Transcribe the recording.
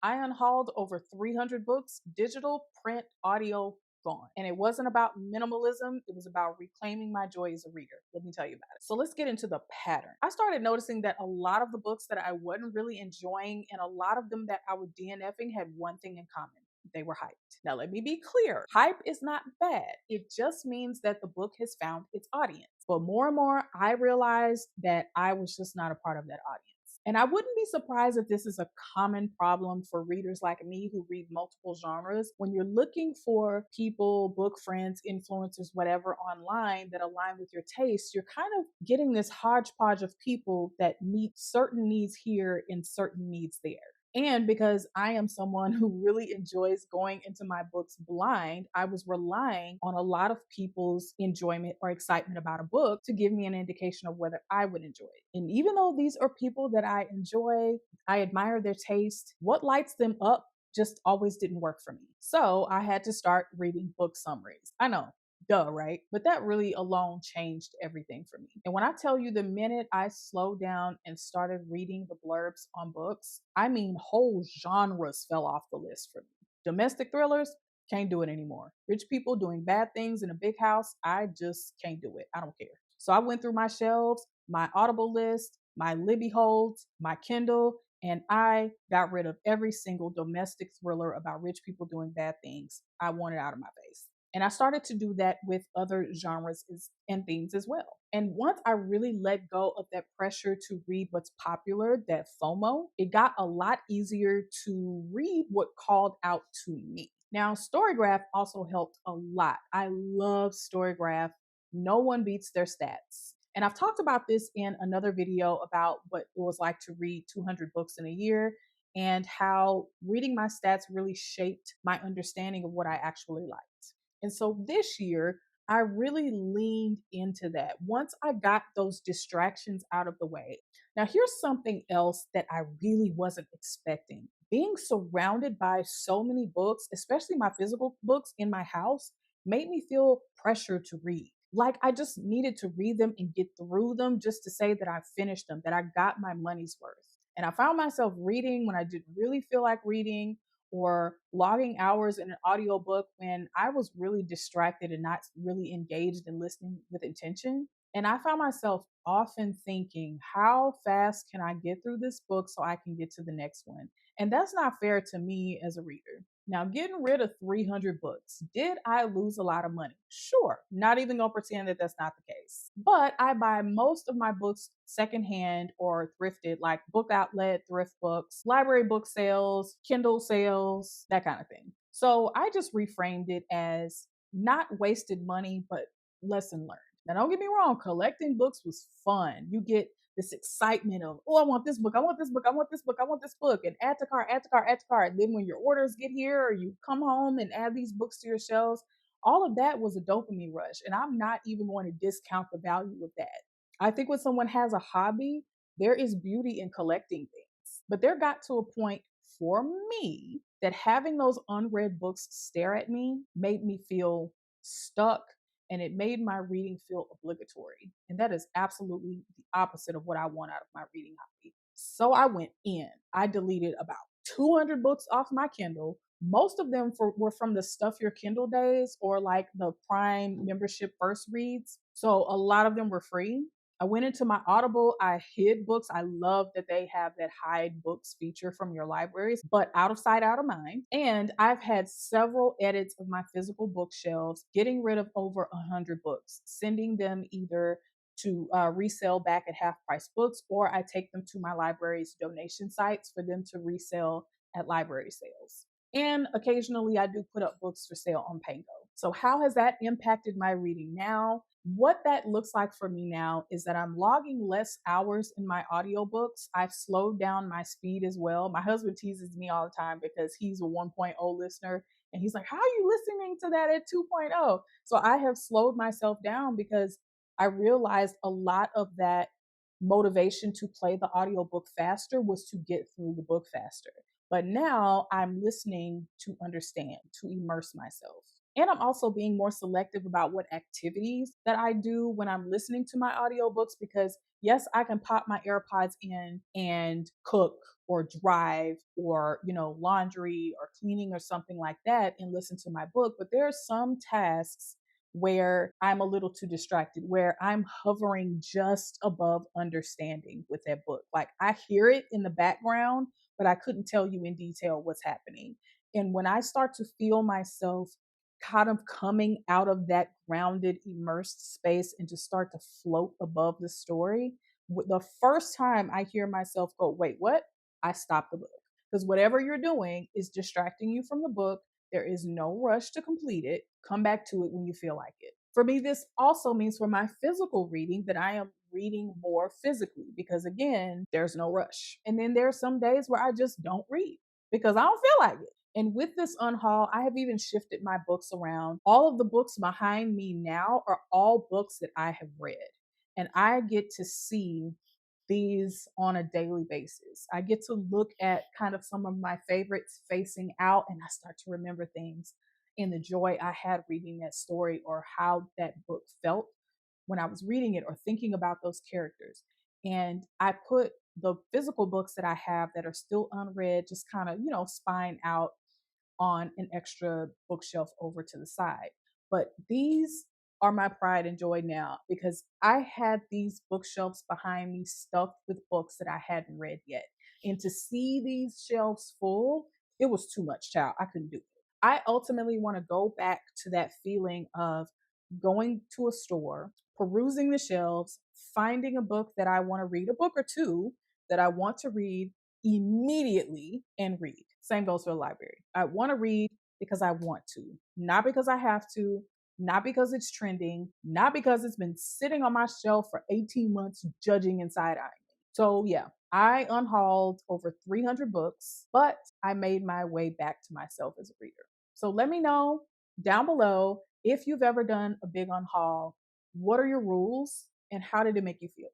I unhauled over 300 books, digital, print, audio, gone. And it wasn't about minimalism, it was about reclaiming my joy as a reader. Let me tell you about it. So let's get into the pattern. I started noticing that a lot of the books that I wasn't really enjoying and a lot of them that I was DNFing had one thing in common. They were hyped. Now, let me be clear. Hype is not bad. It just means that the book has found its audience. But more and more, I realized that I was just not a part of that audience. And I wouldn't be surprised if this is a common problem for readers like me who read multiple genres. When you're looking for people, book friends, influencers, whatever online that align with your taste, you're kind of getting this hodgepodge of people that meet certain needs here and certain needs there. And because I am someone who really enjoys going into my books blind, I was relying on a lot of people's enjoyment or excitement about a book to give me an indication of whether I would enjoy it. And even though these are people that I enjoy, I admire their taste, what lights them up just always didn't work for me. So I had to start reading book summaries. I know, duh, right? But that really alone changed everything for me. And when I tell you the minute I slowed down and started reading the blurbs on books, I mean, whole genres fell off the list for me. Domestic thrillers, can't do it anymore. Rich people doing bad things in a big house, I just can't do it. I don't care. So I went through my shelves, my Audible list, my Libby holds, my Kindle, and I got rid of every single domestic thriller about rich people doing bad things. I wanted out of my face. And I started to do that with other genres and themes as well. And once I really let go of that pressure to read what's popular, that FOMO, it got a lot easier to read what called out to me. Now, Storygraph also helped a lot. I love Storygraph. No one beats their stats. And I've talked about this in another video about what it was like to read 200 books in a year and how reading my stats really shaped my understanding of what I actually liked. And so this year, I really leaned into that once I got those distractions out of the way. Now, here's something else that I really wasn't expecting. Being surrounded by so many books, especially my physical books in my house, made me feel pressure to read. Like I just needed to read them and get through them just to say that I finished them, that I got my money's worth. And I found myself reading when I didn't really feel like reading, or logging hours in an audiobook when I was really distracted and not really engaged in listening with intention. And I found myself often thinking, how fast can I get through this book so I can get to the next one? And that's not fair to me as a reader. Now, getting rid of 300 books, did I lose a lot of money? Sure, not even gonna pretend that that's not the case. But I buy most of my books secondhand or thrifted, like Book Outlet, thrift books, library book sales, Kindle sales, that kind of thing. So I just reframed it as not wasted money, but lesson learned. Now, don't get me wrong, collecting books was fun. You get this excitement of, oh, I want this book, I want this book, I want this book, I want this book, and add to cart, add to cart, add to cart. And then when your orders get here, or you come home and add these books to your shelves, all of that was a dopamine rush. And I'm not even going to discount the value of that. I think when someone has a hobby, there is beauty in collecting things. But there got to a point for me that having those unread books stare at me made me feel stuck, and it made my reading feel obligatory. And that is absolutely the opposite of what I want out of my reading hobby. So I went in. I deleted about 200 books off my Kindle. Most of them were from the Stuff Your Kindle days or like the Prime membership first reads. So a lot of them were free. I went into my Audible. I hid books. I love that they have that hide books feature from your libraries, but out of sight, out of mind. And I've had several edits of my physical bookshelves, getting rid of over 100 books, sending them either to resell back at half price books, or I take them to my library's donation sites for them to resell at library sales. And occasionally I do put up books for sale on Pango. So how has that impacted my reading now? What that looks like for me now is that I'm logging less hours in my audiobooks. I've slowed down my speed as well. My husband teases me all the time because he's a 1.0 listener. And he's like, how are you listening to that at 2.0? So I have slowed myself down because I realized a lot of that motivation to play the audiobook faster was to get through the book faster. But now I'm listening to understand, to immerse myself. And I'm also being more selective about what activities that I do when I'm listening to my audiobooks because yes, I can pop my AirPods in and cook or drive or, laundry or cleaning or something like that and listen to my book. But there are some tasks where I'm a little too distracted, where I'm hovering just above understanding with that book. Like I hear it in the background, but I couldn't tell you in detail what's happening. And when I start to feel myself kind of coming out of that grounded, immersed space and just start to float above the story, the first time I hear myself go, wait, what? I stop the book. Because whatever you're doing is distracting you from the book. There is no rush to complete it. Come back to it when you feel like it. For me, this also means for my physical reading that I am reading more physically because, again, there's no rush. And then there are some days where I just don't read because I don't feel like it. And with this unhaul, I have even shifted my books around. All of the books behind me now are all books that I have read. And I get to see these on a daily basis. I get to look at kind of some of my favorites facing out, and I start to remember things in the joy I had reading that story or how that book felt when I was reading it or thinking about those characters. And I put the physical books that I have that are still unread, just kind of, spine out on an extra bookshelf over to the side. But these are my pride and joy now because I had these bookshelves behind me stuffed with books that I hadn't read yet. And to see these shelves full, it was too much, child. I couldn't do it. I ultimately want to go back to that feeling of going to a store, perusing the shelves, finding a book that I want to read, a book or two that I want to read immediately and read. Same goes for the library. I want to read because I want to, not because I have to, not because it's trending, not because it's been sitting on my shelf for 18 months judging and side eyeing. So, yeah, I unhauled over 300 books, but I made my way back to myself as a reader. So, let me know down below if you've ever done a big unhaul. What are your rules and how did it make you feel?